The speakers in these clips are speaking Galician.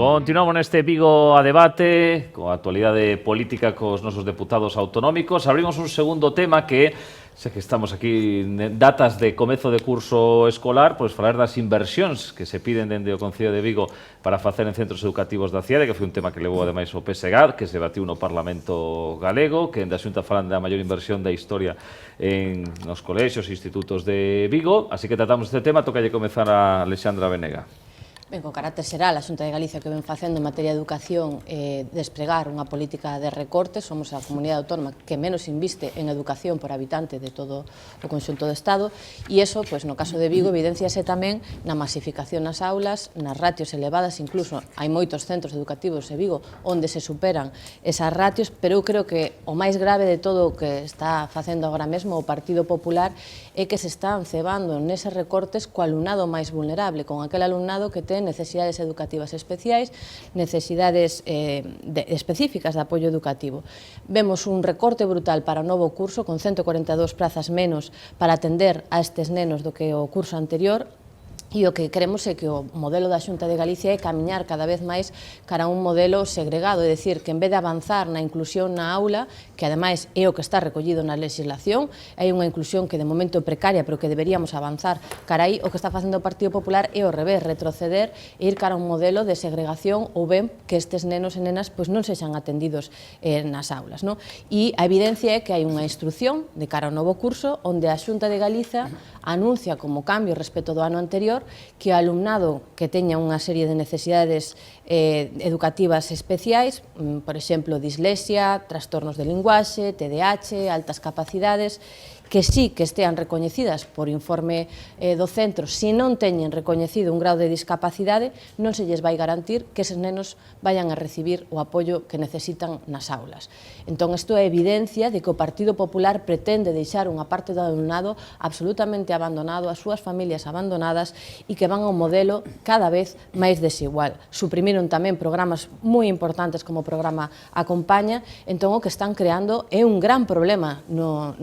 Continuamos neste Vigo a debate, coa actualidade política cos nosos deputados autonómicos. Abrimos un segundo tema que, sei que estamos aquí en datas de comezo de curso escolar, pois falar das inversións que se piden dende o Concello de Vigo para facer en centros educativos da cidade, que foi un tema que levou ademais o PSGAD, que se debatiu no Parlamento galego, que en da Xunta falan da maior inversión da historia nos colexios e institutos de Vigo. Así que tratamos este tema, tocalle comezar a Alexandra Venega. Ben, con carácter xeral, a Xunta de Galicia que ven facendo en materia de educación despregar unha política de recortes. Somos a comunidade autónoma que menos inviste en educación por habitante de todo o conxunto do Estado, e iso, pois, no caso de Vigo, evidenciase tamén na masificación nas aulas, nas ratios elevadas, incluso hai moitos centros educativos de Vigo onde se superan esas ratios, pero eu creo que o máis grave de todo o que está facendo agora mesmo o Partido Popular é que se están cebando neses recortes co alumnado máis vulnerable, con aquel alumnado que ten necesidades educativas especiais, necesidades específicas de apoio educativo. Vemos un recorte brutal para o novo curso, con 142 plazas menos para atender a estes nenos do que o curso anterior, e o que queremos é que o modelo da Xunta de Galicia é camiñar cada vez máis cara a un modelo segregado, é dicir, que en vez de avanzar na inclusión na aula, que ademais é o que está recollido na legislación, hai unha inclusión que de momento é precaria, pero que deberíamos avanzar cara aí, o que está facendo o Partido Popular é ao revés, retroceder e ir cara a un modelo de segregación, ou ben que estes nenos e nenas pois non sexan atendidos nas aulas, non? E a evidencia é que hai unha instrucción de cara ao novo curso onde a Xunta de Galicia anuncia como cambio respecto do ano anterior que o alumnado que teña unha serie de necesidades educativas especiais, por exemplo, dislexia, trastornos de linguaxe, TDAH, altas capacidades, que sí que estean recoñecidas por informe do centro, se non teñen recoñecido un grau de discapacidade, non se lles vai garantir que eses nenos vayan a recibir o apoio que necesitan nas aulas. Entón, isto é evidencia de que o Partido Popular pretende deixar unha parte do alumnado absolutamente abandonado, as súas familias abandonadas, e que van a un modelo cada vez máis desigual. Suprimiron tamén programas moi importantes como o programa Acompaña, entón o que están creando é un gran problema no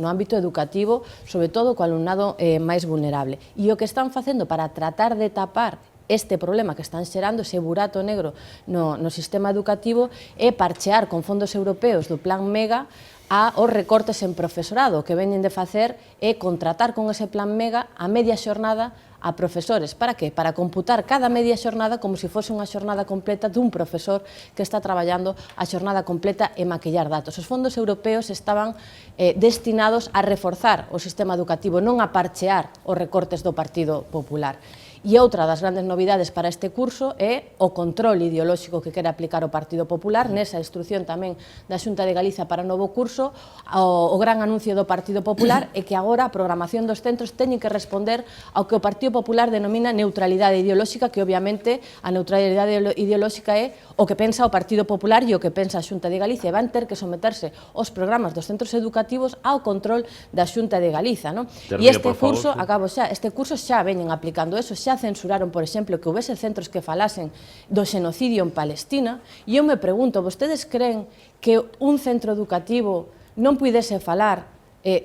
ámbito educativo, sobre todo co alumnado máis vulnerable. E o que están facendo para tratar de tapar este problema que están xerando, ese burato negro no sistema educativo, é parchear con fondos europeos do Plan Mega aos recortes en profesorado. O que veñen de facer é contratar con ese Plan Mega a media xornada a profesores. Para que? Para computar cada media xornada como se fose unha xornada completa dun profesor que está traballando a xornada completa e maquillar datos. Os fondos europeos estaban destinados a reforzar o sistema educativo, non a parchear os recortes do Partido Popular. E outra das grandes novidades para este curso é o control ideolóxico que quere aplicar o Partido Popular. Nesa instrucción tamén da Xunta de Galicia para o novo curso, o gran anuncio do Partido Popular é que agora a programación dos centros teñen que responder ao que o Partido Popular denomina neutralidade ideolóxica, que obviamente a neutralidade ideolóxica é o que pensa o Partido Popular e o que pensa a Xunta de Galicia, e van ter que someterse os programas dos centros educativos ao control da Xunta de Galiza, non? E este curso, acabo xa, este curso xa veñen aplicando eso, xa censuraron, por exemplo, que houvese centros que falasen do xenocidio en Palestina, e eu me pregunto, vostedes creen que un centro educativo non puidese falar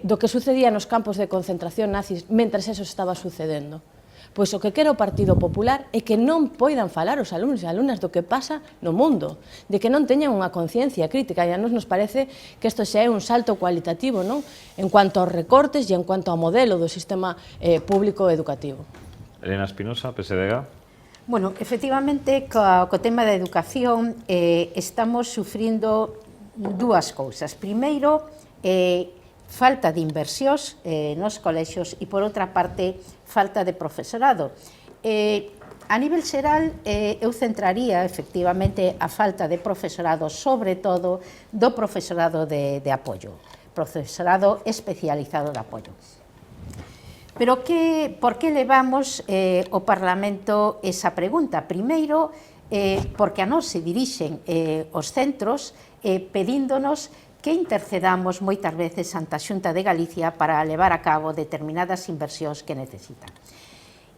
do que sucedía nos campos de concentración nazis mentres eso estaba sucedendo? Pois o que quere o Partido Popular é que non poidan falar os alumnos e alumnas do que pasa no mundo, de que non teñan unha conciencia crítica, e a nos parece que isto xa é un salto cualitativo, non? En cuanto aos recortes e en cuanto ao modelo do sistema público educativo. Elena Espinosa, PSDG. Bueno, efectivamente, co tema da educación estamos sufrindo dúas cousas. Primeiro, falta de inversións nos colexios e, por outra parte, falta de profesorado. A nivel xeral, eu centraría, efectivamente, a falta de profesorado, sobre todo, do profesorado de apoio, profesorado especializado de apoio. Pero por que levamos ao Parlamento esa pregunta? Primeiro, porque a nós se dirixen os centros pedíndonos que intercedamos moitas veces ante a Xunta de Galicia para levar a cabo determinadas inversións que necesitan.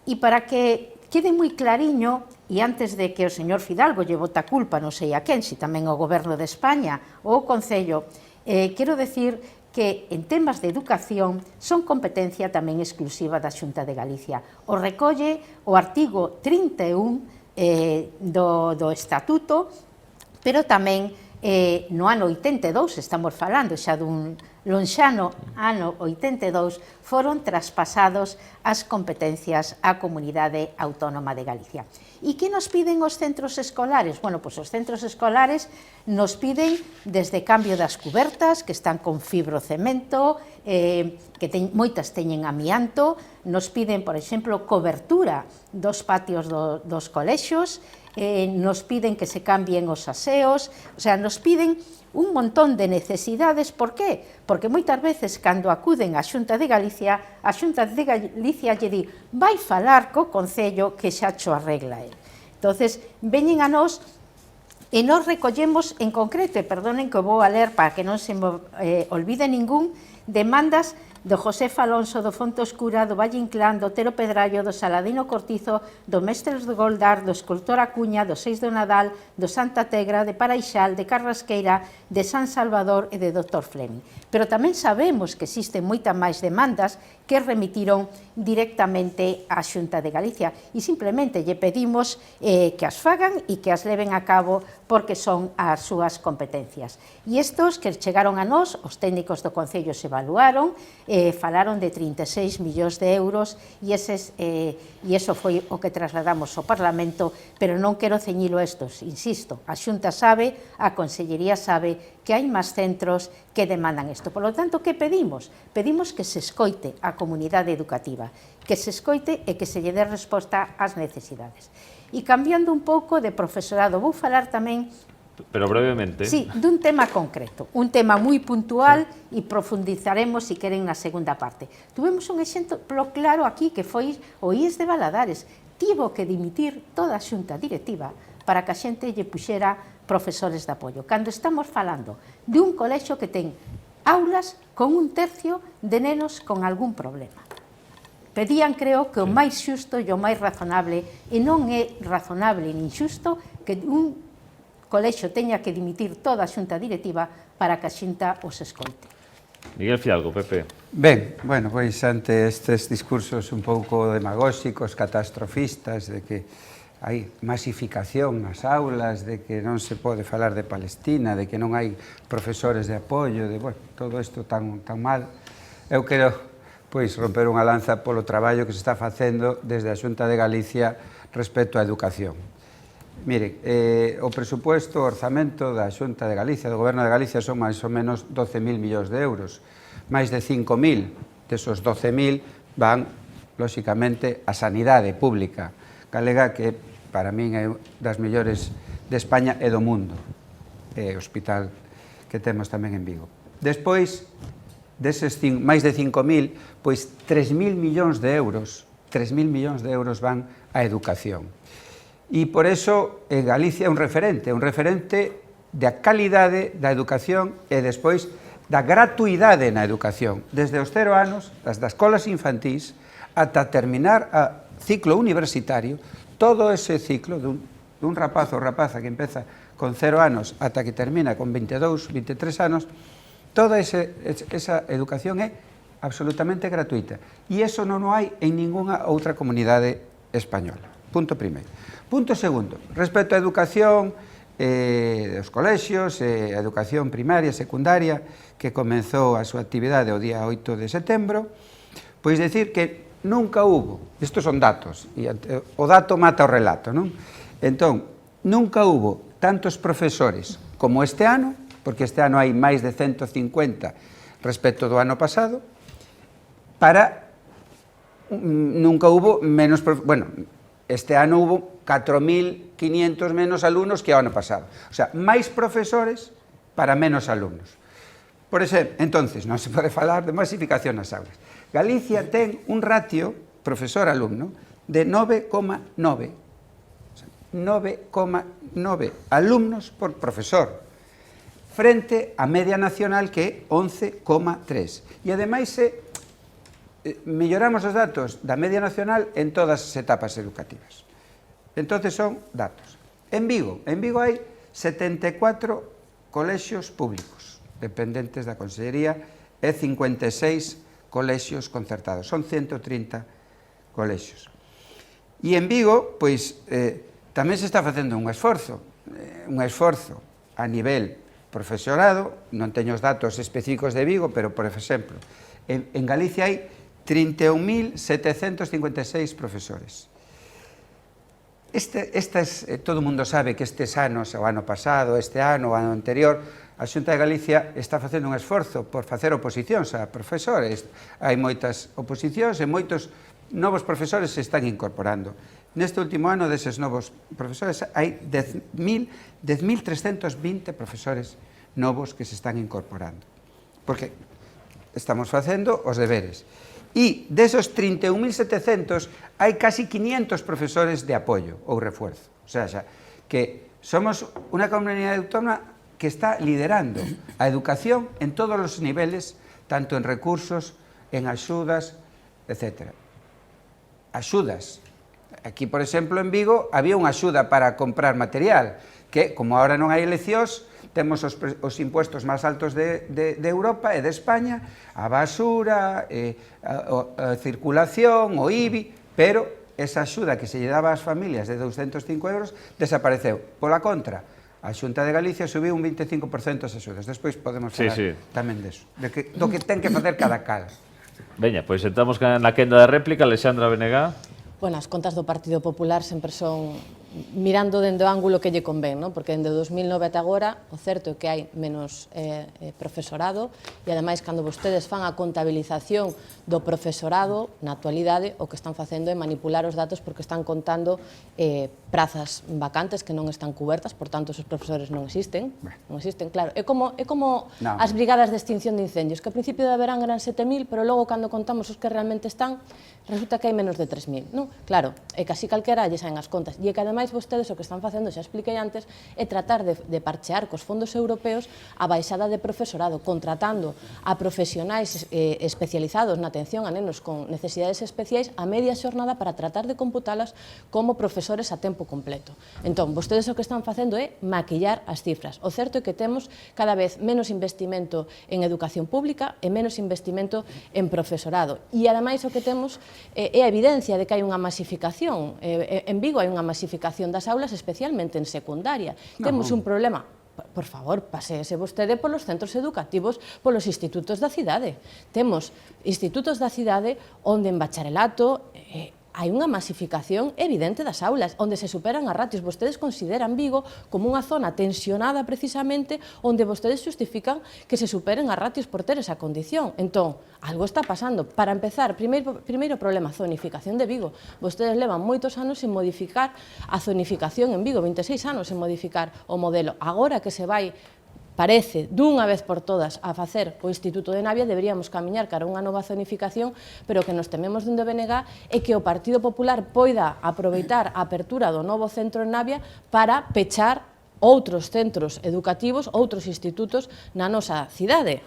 E para que quede moi clariño, e antes de que o señor Fidalgo lle bota culpa, non sei a quen, si tamén ao Goberno de España ou ao Concello, quero decir que en temas de educación son competencia tamén exclusiva da Xunta de Galicia. O recolle o artigo 31 do Estatuto, pero tamén no ano 82, estamos falando xa dun lonxano ano 82, foron traspasados as competencias á Comunidade Autónoma de Galicia. E que nos piden os centros escolares? Bueno, pois os centros escolares nos piden desde cambio das cubertas, que están con fibrocemento, que moitas teñen amianto, nos piden, por exemplo, cobertura dos patios dos colexios, nos piden que se cambien os aseos, o sea, nos piden un montón de necesidades. Por qué? Porque moitas veces, cando acuden á Xunta de Galicia, a Xunta de Galicia lle di vai falar co Concello que xa cho arregla el. Entonces, veñen a nós e nos recollemos en concreto, e perdonen que vou a ler para que non se me olvide ningún, demandas do Josefa Alonso, do Fonte Oscura, do Valle Inclán, do Otero Pedrallo, do Saladino Cortizo, do Mestres de Goldar, do Escultor Acuña, do Seis do Nadal, do Santa Tegra, de Paraixal, de Carrasqueira, de San Salvador e de Dr. Fleming. Pero tamén sabemos que existen moitas máis demandas que remitiron directamente á Xunta de Galicia e simplemente lle pedimos que as fagan e que as leven a cabo porque son as súas competencias. E estos que chegaron a nós, os técnicos do Concello se evaluaron, falaron de 36 millóns de euros e eso foi o que trasladamos ao Parlamento, pero non quero ceñilo a estos, insisto, a Xunta sabe, a Consellería sabe que hai máis centros que demandan isto. Por lo tanto, que pedimos? Pedimos que se escoite a comunidade educativa, que se escoite e que se lle dé resposta ás necesidades. E cambiando un pouco de profesorado, vou falar tamén, pero brevemente. Sí, dun tema concreto, un tema moi puntual e profundizaremos, se queren, na segunda parte. Tuvemos un exemplo claro aquí que foi o IES de Valadares. Tivo que dimitir toda a xunta directiva para que a xente lle puxera profesores de apoio. Cando estamos falando de un colexio que ten aulas con 1/3 de nenos con algún problema. Pedían, creo, que o máis xusto e o máis razonable, e non é razonable nin xusto que un colexio teña que dimitir toda a xunta directiva para que a xunta os escoite. Miguel Fidalgo, Pepe. Ben, bueno, pois ante estes discursos un pouco demagóxicos, catastrofistas, de que hai masificación nas aulas, de que non se pode falar de Palestina, de que non hai profesores de apoio, de, bueno, todo isto tan mal, eu quero, pois, romper unha lanza polo traballo que se está facendo desde a Xunta de Galicia respecto á educación. Miren, o presupuesto, o orzamento da Xunta de Galicia, do Goberno de Galicia, son máis ou menos 12.000 millóns de euros. Máis de 5.000 desos 12.000 van, lóxicamente, á sanidade pública galega, que para min é das mellores de España e do mundo. É o hospital que temos tamén en Vigo. Despois, deses máis de 5.000, pois 3.000 millóns de euros van á educación. E por eso Galicia é un referente da calidade da educación e despois da gratuidade na educación, desde os 0 anos, das escolas infantís, ata terminar a ciclo universitario, todo ese ciclo dun rapaz ou rapaza que empeza con 0 anos ata que termina con 22, 23 anos, toda esa educación é absolutamente gratuita. E iso non o hai en ningunha outra comunidade española. Punto primeiro. Punto segundo, respecto á educación dos colexios, a educación primaria, secundaria, que comenzou a súa actividade o día 8 de setembro, pois decir que nunca hubo, estos son datos, e o dato mata o relato, non? Entón, nunca hubo tantos profesores como este ano, porque este ano hai máis de 150 respecto do ano pasado, nunca hubo menos, bueno, este ano hubo 4.500 menos alumnos que o ano pasado. O sea, máis profesores para menos alumnos. Por exemplo, entonces, non se pode falar de masificación nas aulas. Galicia ten un ratio profesor-alumno de 9,9. 9,9 alumnos por profesor, frente á media nacional que é 11,3. E ademais melloramos os datos da media nacional en todas as etapas educativas. Entonces son datos. En Vigo hai 74 colexios públicos dependentes da Consellería e 56 colexios concertados. Son 130 colexios. E en Vigo, pois, tamén se está facendo un esforzo a nivel profesorado, non teño os datos específicos de Vigo, pero, por exemplo, en Galicia hai 31.756 profesores. Todo o mundo sabe que estes anos, o ano pasado, este ano, o ano anterior, a Xunta de Galicia está facendo un esforzo por facer oposicións a profesores. Hai moitas oposicións e moitos novos profesores se están incorporando. Neste último ano, deses novos profesores, hai 10.320 profesores novos que se están incorporando. Porque estamos facendo os deberes. E desos 31.700 hai casi 500 profesores de apoio ou refuerzo. O sea, que somos unha comunidade autónoma que está liderando a educación en todos os niveles, tanto en recursos, en axudas, etc. Axudas. Aquí, por exemplo, en Vigo, había unha axuda para comprar material, que, como agora non hai eleccións, temos os impuestos máis altos de Europa e de España, a basura, a circulación, o IBI, pero esa axuda que se lle daba ás familias de 205 euros desapareceu. Pola contra, a Xunta de Galicia subiu un 25% as axudas. Despois podemos falar tamén deso, do que ten que facer cada cal. Veña, pois entramos na quenda de réplica. Alexandra Benegá. Bueno, as contas do Partido Popular sempre son mirando dende o ángulo que lle convén, non? Porque dende 2009 ata agora o certo é que hai menos profesorado e ademais cando vostedes fan a contabilización do profesorado na actualidade o que están facendo é manipular os datos porque están contando prazas vacantes que non están cubertas, por tanto esos profesores non existen, claro. É como as brigadas de extinción de incendios, que ao principio de verán eran 7.000, pero logo cando contamos os que realmente están, resulta que hai menos de 3.000, non? Claro, é que así calquera lle saen as contas. E é que ademais vostedes o que están facendo, xa expliquei antes, é tratar de parchear cos fondos europeos a baixada de profesorado, contratando a profesionais especializados na atención a nenos con necesidades especiais a media xornada para tratar de computalas como profesores a tempo completo. Entón, vostedes o que están facendo é maquillar as cifras. O certo é que temos cada vez menos investimento en educación pública e menos investimento en profesorado. E ademais o que temos é a evidencia de que hai unha masificación. En Vigo hai unha masificación das aulas, especialmente en secundaria. Temos un problema. Por favor, paséese vostede polos centros educativos, polos institutos da cidade. Temos institutos da cidade onde en bacharelato hai unha masificación evidente das aulas, onde se superan as ratios. Vostedes consideran Vigo como unha zona tensionada precisamente onde vostedes justifican que se superen as ratios por ter esa condición. Entón, algo está pasando. Para empezar, primeiro problema, zonificación de Vigo. Vostedes levan moitos anos en modificar a zonificación en Vigo, 26 anos en modificar o modelo. Agora que se vai parece, dunha vez por todas, a facer o Instituto de Navia, deberíamos camiñar cara a unha nova zonificación, pero que nos tememos dende o BNG é que o Partido Popular poida aproveitar a apertura do novo centro en Navia para pechar outros centros educativos, outros institutos na nosa cidade,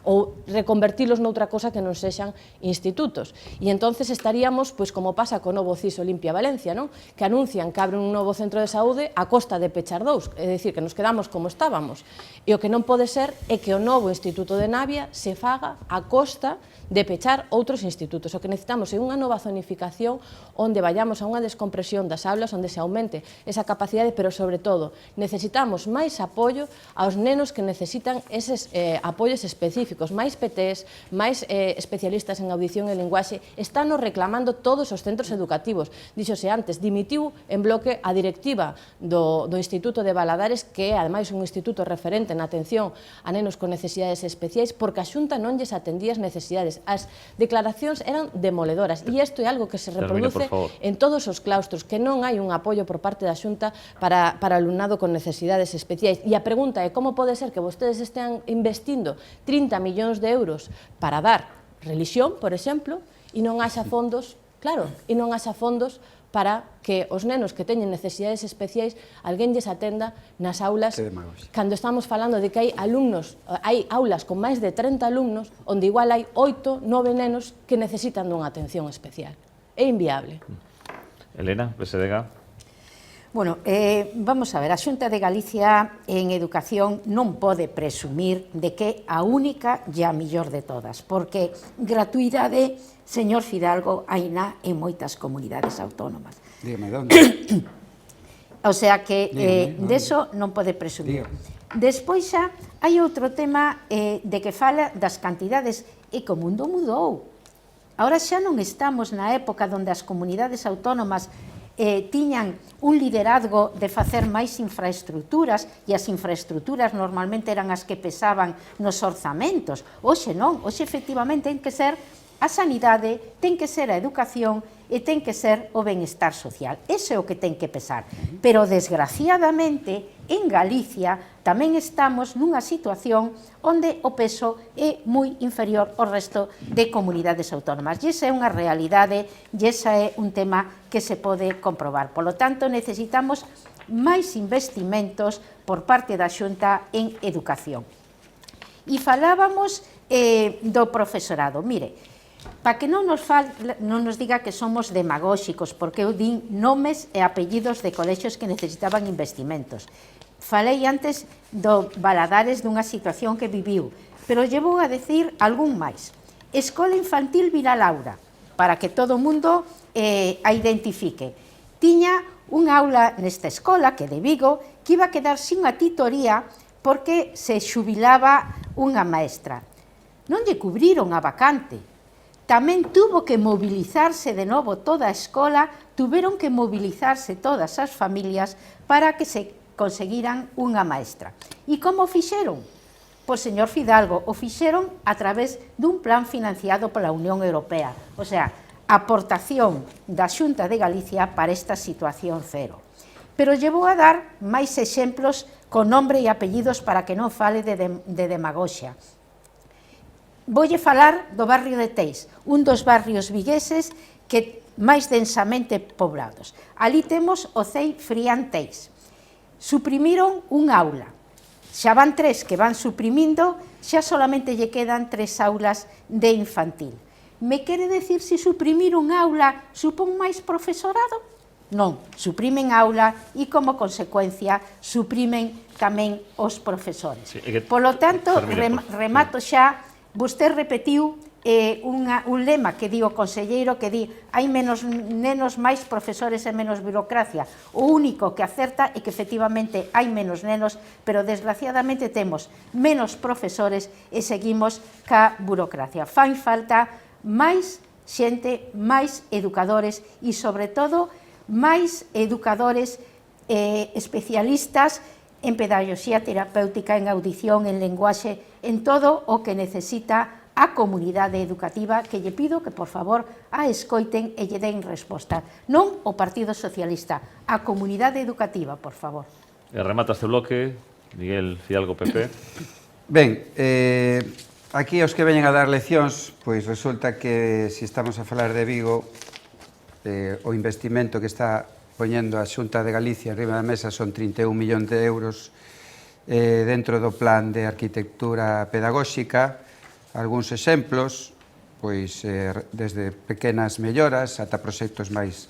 ou reconvertilos noutra cosa que non sexan institutos. E entonces estaríamos, pois como pasa co novo CIS Olimpia Valencia, non? Que anuncian que abren un novo centro de saúde a costa de pechar dous, é dicir, que nos quedamos como estábamos. E o que non pode ser é que o novo Instituto de Navia se faga a costa de pechar outros institutos. O que necesitamos é unha nova zonificación onde vayamos a unha descompresión das aulas, onde se aumente esa capacidade, pero sobre todo necesitamos máis apoio aos nenos que necesitan eses apoios específicos, máis PTs, máis especialistas en audición e linguaxe. Están nos reclamando todos os centros educativos. Díxose antes, dimitiu en bloque a directiva do Instituto de Valadares, que é ademais un instituto referente na atención a nenos con necesidades especiais, porque a Xunta non lles atendía as necesidades. As declaracións eran demoledoras e isto é algo que se reproduce en todos os claustros, que non hai un apoio por parte da Xunta para alumnado con necesidades especiais. E a pregunta é como pode ser que vostedes estean investindo 30 millóns de euros para dar religión, por exemplo, e non haxa fondos, claro, e non haxa fondos para que os nenos que teñen necesidades especiais alguén lles atenda nas aulas, cando estamos falando de que hai aulas con máis de 30 alumnos onde igual hai 8, 9 nenos que necesitan dunha atención especial. É inviable. Elena, PSDG. Bueno, vamos a ver, a Xunta de Galicia en educación non pode presumir de que a única e a millor de todas, porque gratuidade, señor Fidalgo, haina en moitas comunidades autónomas. Dígame, onde? O sea que Dígame, deso non pode presumir. Despois xa hai outro tema de que fala das cantidades e que o mundo mudou. Ahora xa non estamos na época onde as comunidades autónomas tiñan un liderazgo de facer máis infraestructuras e as infraestructuras normalmente eran as que pesaban nos orzamentos. Hoxe non, hoxe efectivamente ten que ser a sanidade, ten que ser a educación e ten que ser o benestar social. Ese é o que ten que pesar. Pero, desgraciadamente, en Galicia tamén estamos nunha situación onde o peso é moi inferior ao resto de comunidades autónomas. E esa é unha realidade e esa é un tema que se pode comprobar. Por lo tanto, necesitamos máis investimentos por parte da Xunta en educación. E falábamos do profesorado. Mire, para que non nos diga que somos demagóxicos, porque eu din nomes e apellidos de colexios que necesitaban investimentos. Falei antes do Valadares dunha situación que viviu, pero lle vou a decir algún máis. Escola Infantil Vila Laura, para que todo o mundo a identifique. Tiña unha aula nesta escola, que de Vigo, que iba a quedar sin a titoría porque se xubilaba unha maestra. Non lle cubriron a vacante. Tamén tuvo que mobilizarse de novo toda a escola, tuveron que mobilizarse todas as familias para que se conseguiran unha maestra. E como fixeron? Pois, señor Fidalgo, o fixeron a través dun plan financiado pola Unión Europea, o sea, aportación da Xunta de Galicia para esta situación cero. Pero lle vou a dar máis exemplos con nombre e apellidos para que non fale de demagoxia. Voulle falar do barrio de Teis, un dos barrios vigueses que máis densamente poblados. Ali temos o CEI Frián Teis. Suprimiron un aula. Xa van 3 que van suprimindo, xa solamente lle quedan 3 aulas de infantil. Me quere decir se suprimir un aula supón máis profesorado? Non, suprimen aula e como consecuencia suprimen tamén os profesores. Por lo tanto, remato xa. Vostè repetiu un lema que di o conselleiro que di hai menos nenos, máis profesores e menos burocracia. O único que acerta é que efectivamente hai menos nenos, pero desgraciadamente temos menos profesores e seguimos ca burocracia. Fan falta máis xente, máis educadores e, sobre todo, máis educadores especialistas en pedagogía terapéutica, en audición, en lenguaxe, en todo o que necesita a comunidade educativa, que lle pido que, por favor, a escoiten e lle den resposta. Non o Partido Socialista, a comunidade educativa, por favor. Remata este bloque, Miguel Fidalgo, PP. Ben, aquí os que veñen a dar leccións, pois resulta que, se estamos a falar de Vigo, o investimento que está poñendo a Xunta de Galicia arriba da mesa son 31 millóns de euros dentro do plan de arquitectura pedagóxica. Algúns exemplos, pois desde pequenas melloras ata proxectos máis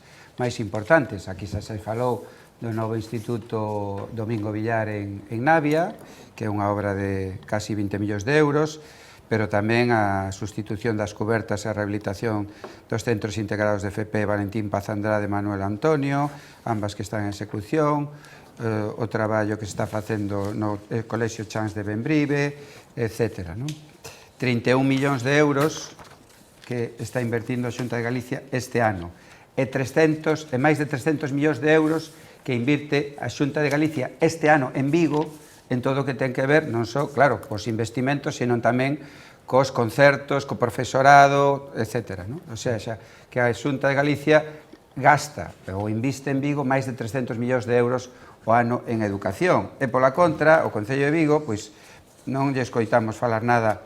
importantes. Aquí xa se falou do novo Instituto Domingo Villar en Navia, que é unha obra de casi 20 millóns de euros, pero tamén a sustitución das cubertas e a rehabilitación dos centros integrados de FP Valentín Paz Andrade e Manuel Antonio, ambas que están en execución, o traballo que se está facendo no Colexio Chans de Bembrive, etc. 31 millóns de euros que está invertindo a Xunta de Galicia este ano, e máis de 300 millóns de euros que invirte a Xunta de Galicia este ano en Vigo, en todo o que ten que ver, non só, claro, cos investimentos, sino tamén cos concertos, co profesorado, etc. O sea, que a Xunta de Galicia gasta ou inviste en Vigo máis de 300 millóns de euros o ano en educación. E pola contra, o Concello de Vigo, pois non lle escoitamos falar nada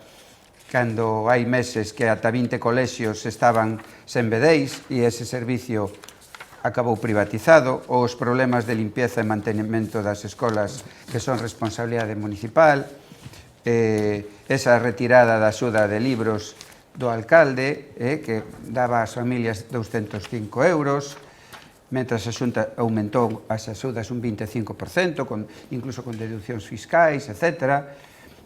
cando hai meses que ata 20 colexios estaban sen vedeis e ese servicio acabou privatizado, ou os problemas de limpieza e mantenimento das escolas que son responsabilidade municipal, esa retirada da axuda de libros do alcalde, que daba ás familias 205 euros, mentras a Xunta aumentou as axudas un 25%, incluso con deduccións fiscais, etc.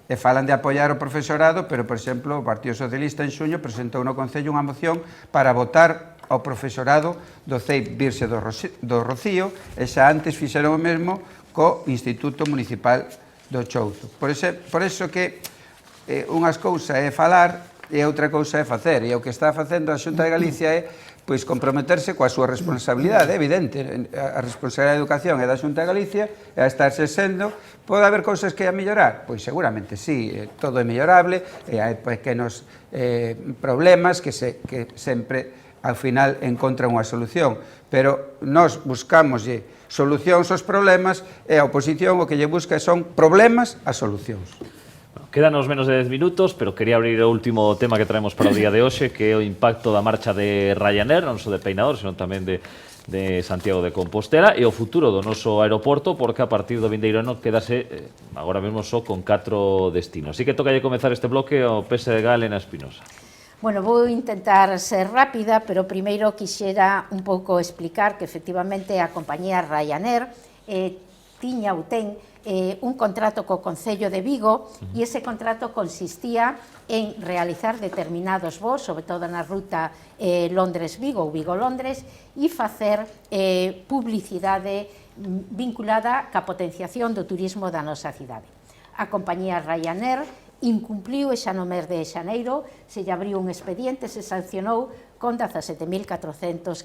E falan de apoiar o profesorado, pero, por exemplo, o Partido Socialista en xuño presentou no Concello unha moción para votar ao profesorado do CEIP Virxe do Rocío, e xa antes fixeron o mesmo co Instituto Municipal do Chouzo. Por iso que unhas cousas é falar e outra cousa é facer, e o que está facendo a Xunta de Galicia é pois comprometerse coa súa responsabilidade, é evidente, a responsabilidade da educación é da Xunta de Galicia e a estarse sendo. Pode haber cousas que a mellorar? Pois seguramente sí, todo é mellorable, e hai pequenos problemas que sempre ao final encontran unha solución, pero nós buscamos solucións aos problemas e a oposición o que lle busca son problemas a solucións. Quédanos menos de 10 minutos, pero quería abrir o último tema que traemos para o día de hoxe, que é o impacto da marcha de Ryanair, non só de Peinador, senón tamén de Santiago de Compostela, e o futuro do noso aeroporto, porque a partir do vindeiro ano quedase agora mesmo só con 4 destinos. Así que toca comezar este bloque ao PSDG Elena Espinosa. Bueno, vou intentar ser rápida, pero primeiro quixera un pouco explicar que efectivamente a compañía Ryanair tiña ou ten un contrato co Concello de Vigo, e ese contrato consistía en realizar determinados voos, sobre todo na ruta Londres-Vigo ou Vigo-Londres, e facer publicidade vinculada ca potenciación do turismo da nosa cidade. A compañía Ryanair incumpliu e xa no mes de xaneiro se lle abriu un expediente, se sancionou con 17.414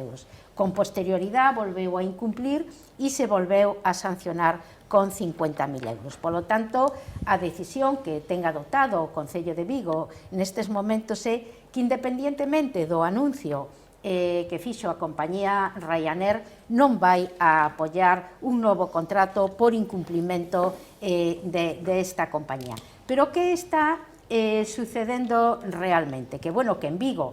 euros. Con posterioridade volveu a incumplir e se volveu a sancionar con 50.000 euros. Polo tanto, a decisión que ten adoptado o Concello de Vigo nestes momentos é que, independientemente do anuncio que fixo a compañía Ryanair, non vai a apoiar un novo contrato por incumplimento desta compañía. Pero que está sucedendo realmente? Que, bueno, que en Vigo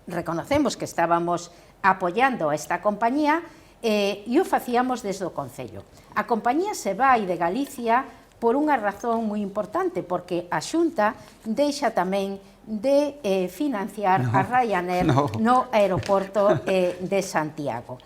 reconocemos que estábamos apoiando a esta compañía e o facíamos desde o Concello. A compañía se vai de Galicia por unha razón moi importante, porque a Xunta deixa tamén de financiar a Ryanair no aeroporto de Santiago.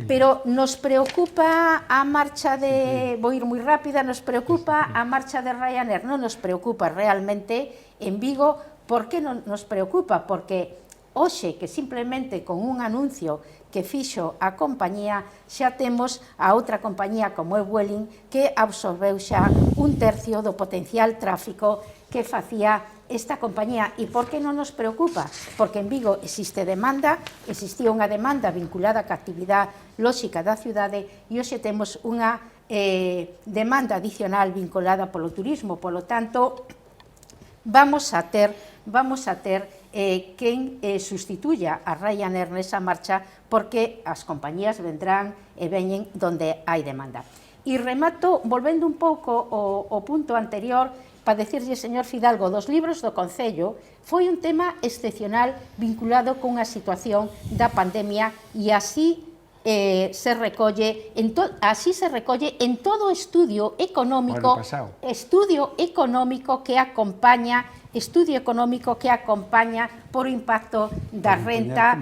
Pero nos preocupa a marcha de, vou ir moi rápida, nos preocupa a marcha de Ryanair, non nos preocupa realmente en Vigo. Por que non nos preocupa? Porque hoxe que simplemente con un anuncio que fixo a compañía xa temos a outra compañía como é Vueling que absorbeu xa un tercio do potencial tráfico que facía esta compañía. E por que non nos preocupa? Porque en Vigo existe demanda, existía unha demanda vinculada á actividade lóxica da cidade e hoxe temos unha demanda adicional vinculada polo turismo. Polo tanto, vamos a ter quen sustituya a Ryanair nesa marcha, porque as compañías vendrán e veñen donde hai demanda. E remato volvendo un pouco ao punto anterior para decirlle, señor Fidalgo, dos libros do Concello foi un tema excepcional vinculado cunha situación da pandemia, e así se recolle en todo estudio económico que acompaña por o impacto da renta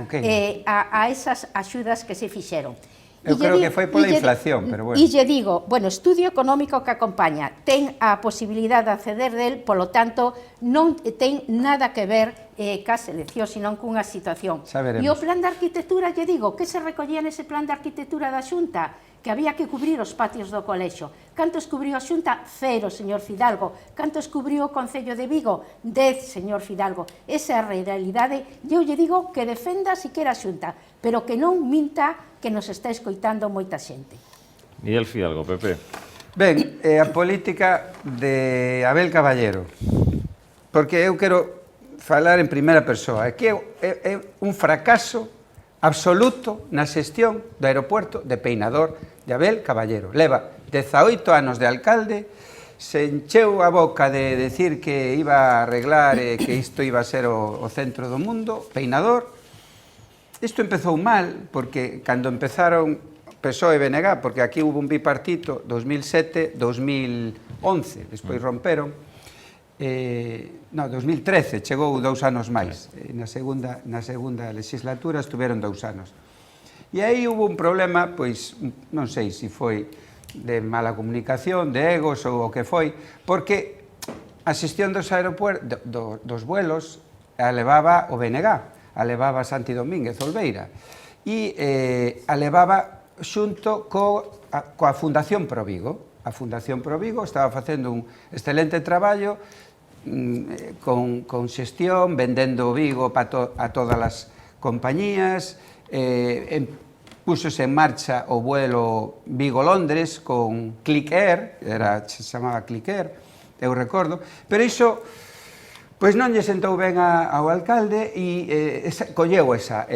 a esas axudas que se fixeron. Eu creo que foi pola inflación, pero bueno. E lle digo, bueno, estudio económico que acompaña, ten a posibilidade de acceder del, polo tanto, non ten nada que ver ca selección, senón cunha situación. E o plan de arquitectura, lle digo, que se recollía nese plan de arquitectura da Xunta? Que había que cubrir os patios do colexio. Cantos cubriu a Xunta? 0, señor Fidalgo. Cantos cubriu o Concello de Vigo? 10, señor Fidalgo. Esa é a realidade. Eu lle digo que defenda siquera a Xunta, pero que non minta, que nos está escoitando moita xente. Miguel Fidalgo, Pepe. Ben, a política de Abel Caballero, porque eu quero falar en primeira persoa. Aquí é un fracaso absoluto na xestión do aeropuerto de Peinador de Abel Caballero. Leva 18 anos de alcalde, se encheu a boca de decir que iba a arreglar e que isto iba a ser o centro do mundo, Peinador. Isto empezou mal, porque cando empezaron PSOE e BNG, porque aquí hubo un bipartito 2007-2011, despois romperon, 2013, chegou 2 anos máis, na segunda legislatura estuveron 2 anos. E aí hubo un problema, pois, non sei se foi de mala comunicación, de egos ou o que foi, porque a xestión dos aeropuertos, dos vuelos, a levaba o BNG. a levaba Santi Domínguez Olveira, e a levaba xunto coa Fundación Pro Vigo. A Fundación Pro Vigo estaba facendo un excelente traballo con xestión, vendendo Vigo a todas as compañías, púxose en marcha o vuelo Vigo-Londres con Click Air, se chamaba Click Air, eu recordo, pero iso pois non lle sentou ben ao alcalde e colleu esa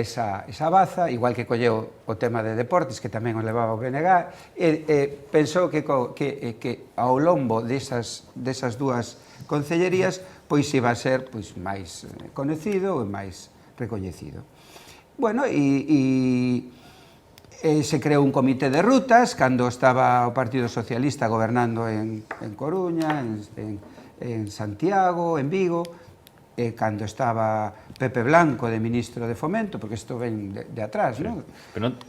baza, igual que colleu o tema de deportes, que tamén o levaba o BNG, e pensou que ao lombo desas dúas concellerías pois iba a ser máis conhecido e máis recoñecido. Bueno, e se creou un comité de rutas cando estaba o Partido Socialista gobernando en Coruña, en Santiago, en Vigo, cando estaba Pepe Blanco de ministro de Fomento, porque isto ven de atrás, non? Pero non...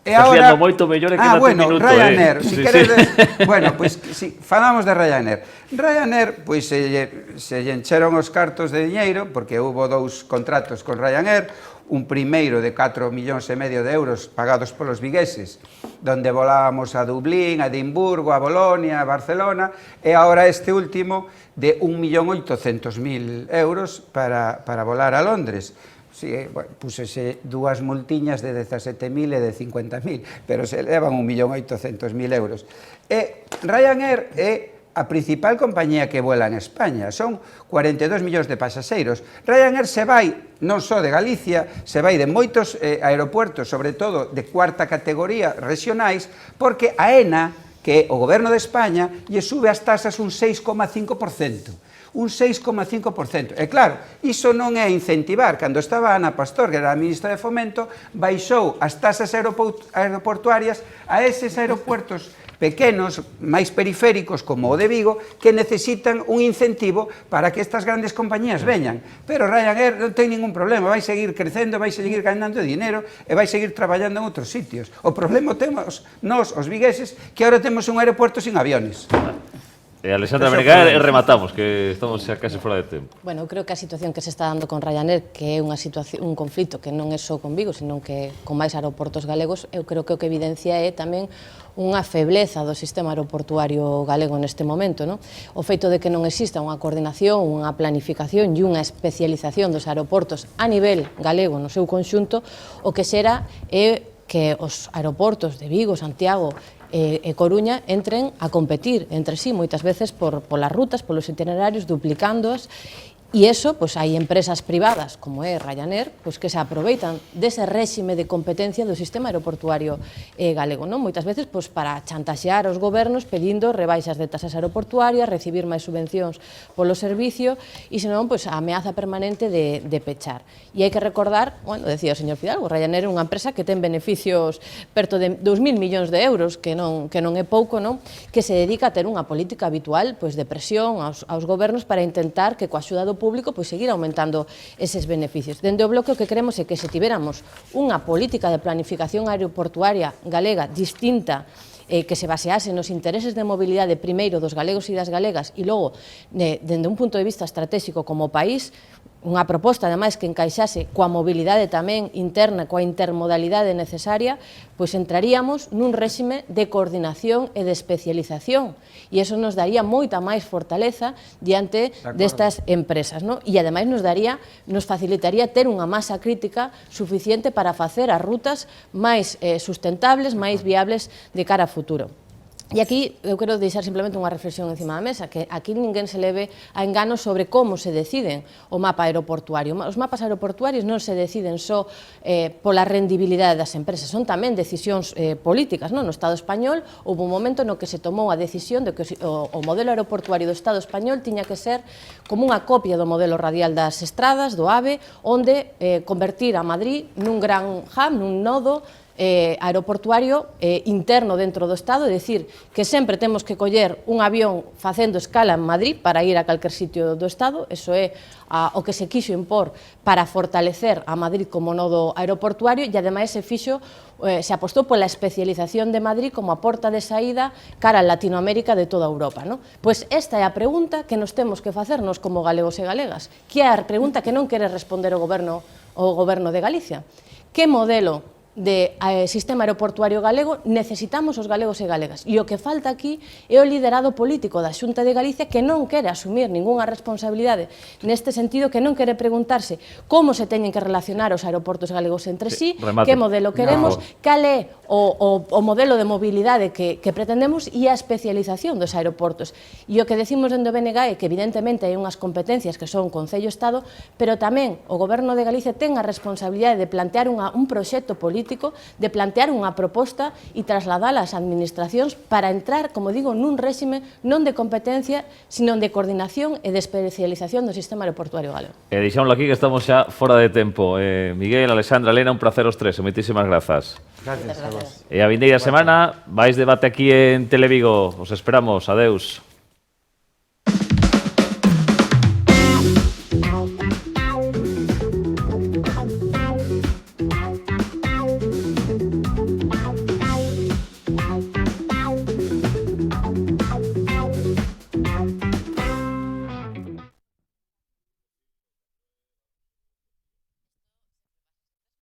Estás fiando moito mellor que date un minuto, Ryanair, si queredes... Bueno, pois, falamos de Ryanair. Ryanair, pois, se lle encheron os cartos de diñeiro, porque houve 2 contratos con Ryanair, un primeiro de 4,5 millóns de euros pagados polos vigueses, donde volábamos a Dublín, a Edimburgo, a Bolonia, a Barcelona, e agora este último de 1.800.000 euros para volar a Londres. Sí, pusese 2 multiñas de 17.000 e de 50.000, pero se levan 1.800.000 euros. E Ryanair é a principal compañía que vuela en España, son 42 millóns de pasaxeiros. Ryanair se vai non só de Galicia, se vai de moitos aeropuertos, sobre todo de cuarta categoría regionais, porque a ENA, que o goberno de España, lle sube as tasas un 6,5%. Un 6,5%. E claro, iso non é incentivar. Cando estaba Ana Pastor, que era a ministra de Fomento, baixou as tasas aeroportuarias a eses aeropuertos pequenos, máis periféricos, como o de Vigo, que necesitan un incentivo para que estas grandes compañías veñan. Pero Ryanair non ten ningún problema, vai seguir crecendo, vai seguir ganando dinero e vai seguir traballando en outros sitios. O problema temos nós, os vigueses, que agora temos un aeropuerto sin aviones. Alexandra Benegal, e rematamos, que estamos xa case fora de tempo. Bueno, eu creo que a situación que se está dando con Ryanair, que é un conflito que non é só con Vigo, senón que con máis aeroportos galegos, eu creo que o que evidencia é tamén unha febleza do sistema aeroportuario galego neste momento, non? O feito de que non exista unha coordinación, unha planificación e unha especialización dos aeroportos a nivel galego no seu conxunto, o que xera é que os aeroportos de Vigo, Santiago e Coruña entren a competir entre sí, moitas veces polas rutas, polos itinerarios, duplicándoas, e iso, pois, hai empresas privadas, como é Ryanair, pois, que se aproveitan dese réxime de competencia do sistema aeroportuario galego, non? Moitas veces, pois, para chantaxear os gobernos pedindo rebaixas de tasas aeroportuarias, recibir máis subvencións polo servicio, e senón, pois, a ameaza permanente de pechar. E hai que recordar, bueno, decía o señor Fidalgo, Ryanair é unha empresa que ten beneficios perto de 2.000 millóns de euros, que non é pouco, non? Que se dedica a ter unha política habitual, pois, de presión aos gobernos para intentar que coa axuda do público pois seguir aumentando eses beneficios. Dende o Bloque o que queremos é que se tiveramos unha política de planificación aeroportuaria galega distinta, que se basease nos intereses de mobilidade primeiro dos galegos e das galegas e logo, dende un punto de vista estratégico como país, unha proposta, ademais, que encaixase coa mobilidade tamén interna, coa intermodalidade necesaria, pois entraríamos nun réxime de coordinación e de especialización, e iso nos daría moita máis fortaleza diante destas empresas, non? E ademais nos facilitaría ter unha masa crítica suficiente para facer as rutas máis sustentables, máis viables de cara a futuro. E aquí eu quero deixar simplemente unha reflexión encima da mesa, que aquí ninguén se leve a engano sobre como se deciden o mapa aeroportuario. Os mapas aeroportuarios non se deciden só pola rendibilidade das empresas, son tamén decisións políticas. No Estado español houve un momento no que se tomou a decisión de que o modelo aeroportuario do Estado español tiña que ser como unha copia do modelo radial das estradas, do AVE, onde convertir a Madrid nun gran hub, nun nodo aeroportuario interno dentro do Estado, é dicir, que sempre temos que coller un avión facendo escala en Madrid para ir a calquer sitio do Estado, eso é o que se quixo impor para fortalecer a Madrid como nodo aeroportuario, e ademais se apostou pola especialización de Madrid como a porta de saída cara a Latinoamérica de toda Europa. Pois esta é a pregunta que nos temos que facernos como galegos e galegas, que é a pregunta que non quere responder o Goberno de Galicia. Que modelo de sistema aeroportuario galego necesitamos os galegos e galegas? E o que falta aquí é o liderado político da Xunta de Galicia, que non quere asumir ningunha responsabilidade neste sentido, que non quere preguntarse como se teñen que relacionar os aeroportos galegos entre sí, que modelo queremos, cal é o modelo de mobilidade que pretendemos e a especialización dos aeroportos. E o que decimos dentro do BNG é que evidentemente hai unhas competencias que son Concello-Estado, pero tamén o Goberno de Galicia ten a responsabilidade de plantear un proxecto político, de plantear unha proposta e trasladala ás administracións para entrar, como digo, nun réxime non de competencia, sino de coordinación e de especialización do sistema aeroportuario galego. Deixámoslo aquí que estamos xa fora de tempo. Miguel, Alexandra, Elena, un placer os tres. Moitísimas grazas. Gracias a vos. E a vindeira semana vais debate aquí en Televigo. Os esperamos. Adeus.